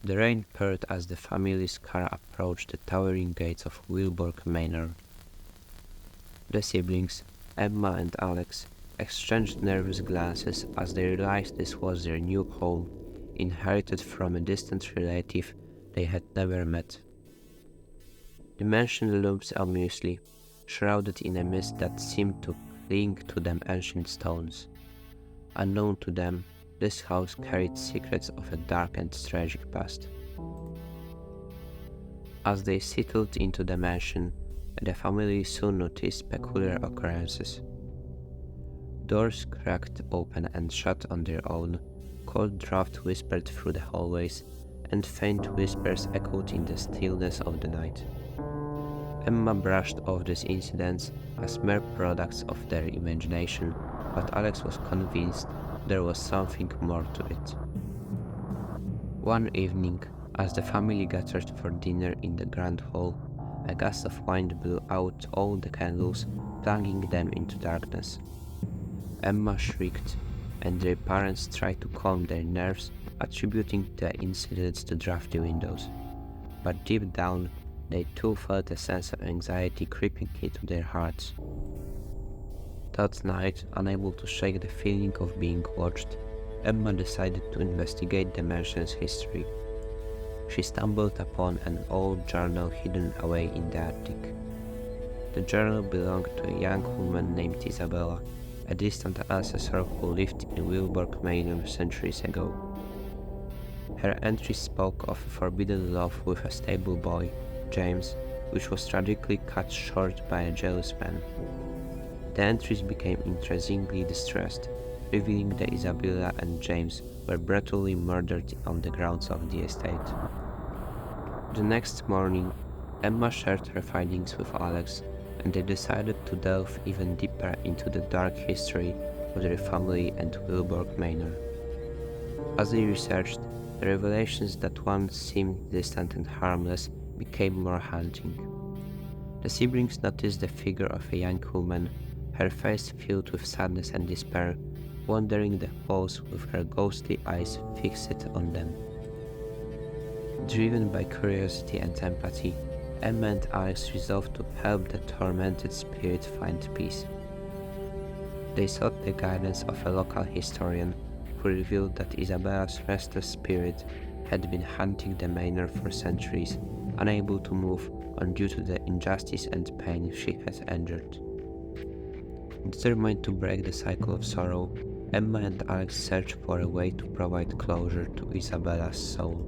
The rain poured as the family's car approached the towering gates of Willowbrook Manor. The siblings, Emma and Alex, exchanged nervous glances as they realized this was their new home, inherited from a distant relative they had never met. The mansion looms ominously, shrouded in a mist that seemed to cling to the ancient stones. Unknown to them, this house carried secrets of a dark and tragic past. As they settled into the mansion, the family soon noticed peculiar occurrences. Doors cracked open and shut on their own, cold draught whispered through the hallways, and faint whispers echoed in the stillness of the night. Emma brushed off these incidents as mere products of their imagination, but Alex was convinced there was something more to it. One evening, as the family gathered for dinner in the grand hall, a gust of wind blew out all the candles, plunging them into darkness. Emma shrieked, and their parents tried to calm their nerves, attributing the incidents to drafty windows. But deep down, they too felt a sense of anxiety creeping into their hearts. That night, unable to shake the feeling of being watched, Emma decided to investigate the mansion's history. She stumbled upon an old journal hidden away in the attic. The journal belonged to a young woman named Isabella, a distant ancestor who lived in Willowbrook Manor centuries ago. Her entries spoke of a forbidden love with a stable boy, James, which was tragically cut short by a jealous man. The entries became increasingly distressed, revealing that Isabella and James were brutally murdered on the grounds of the estate. The next morning, Emma shared her findings with Alex, and they decided to delve even deeper into the dark history of their family and Willowbrook Manor. As they researched, the revelations that once seemed distant and harmless became more haunting. The siblings noticed the figure of a young woman, her face filled with sadness and despair, wandering the halls with her ghostly eyes fixed on them. Driven by curiosity and empathy, Emma and Alex resolved to help the tormented spirit find peace. They sought the guidance of a local historian who revealed that Isabella's restless spirit had been haunting the manor for centuries, unable to move on due to the injustice and pain she had endured. Determined to break the cycle of sorrow, Emma and Alex searched for a way to provide closure to Isabella's soul.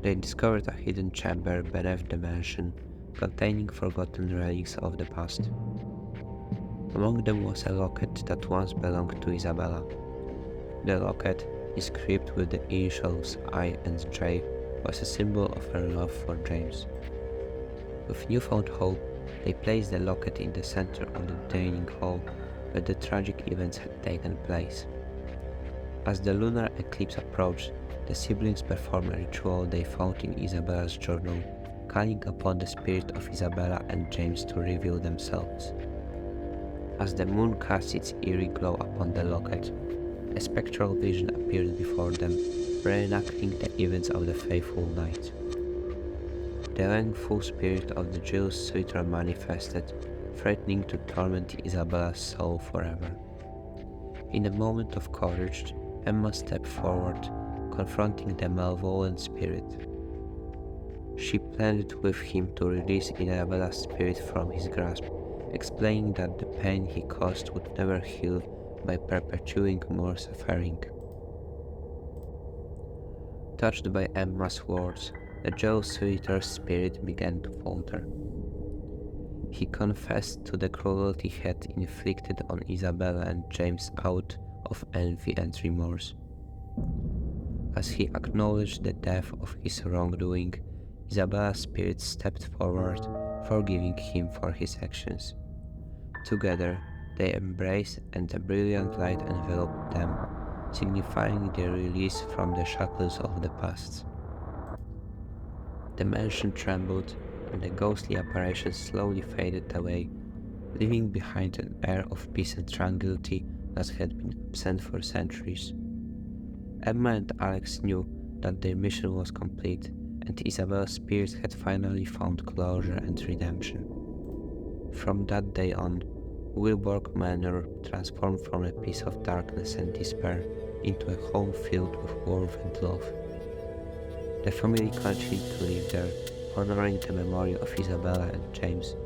They discovered a hidden chamber beneath the mansion, containing forgotten relics of the past. Among them was a locket that once belonged to Isabella. The locket, inscribed with the initials I and J, was a symbol of her love for James. With newfound hope, they placed the locket in the center of the dining hall where the tragic events had taken place. As the lunar eclipse approached, the siblings performed a ritual they found in Isabella's journal, calling upon the spirit of Isabella and James to reveal themselves. As the moon cast its eerie glow upon the locket, a spectral vision appeared before them, reenacting the events of the fateful night. The vengeful spirit of the jealous suitor manifested, threatening to torment Isabella's soul forever. In a moment of courage, Emma stepped forward, confronting the malevolent spirit. She pleaded with him to release Isabella's spirit from his grasp, explaining that the pain he caused would never heal by perpetuating more suffering. Touched by Emma's words, the jealous suitor's spirit began to falter. He confessed to the cruelty he had inflicted on Isabella and James out of envy and remorse. As he acknowledged the depth of his wrongdoing, Isabella's spirit stepped forward, forgiving him for his actions. Together, they embraced and a brilliant light enveloped them, signifying their release from the shackles of the past. The mansion trembled, and the ghostly apparition slowly faded away, leaving behind an air of peace and tranquility that had been absent for centuries. Emma and Alex knew that their mission was complete and Isabella's spirit had finally found closure and redemption. From that day on, Willowbrook Manor transformed from a piece of darkness and despair into a home filled with warmth and love. The family continued to live there, honoring the memory of Isabella and James,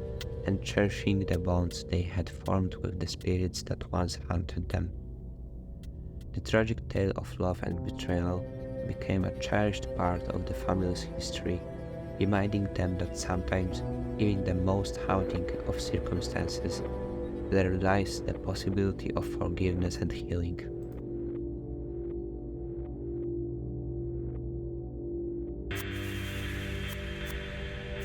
and cherishing the bonds they had formed with the spirits that once haunted them. The tragic tale of love and betrayal became a cherished part of the family's history, reminding them that sometimes, even in the most haunting of circumstances, there lies the possibility of forgiveness and healing.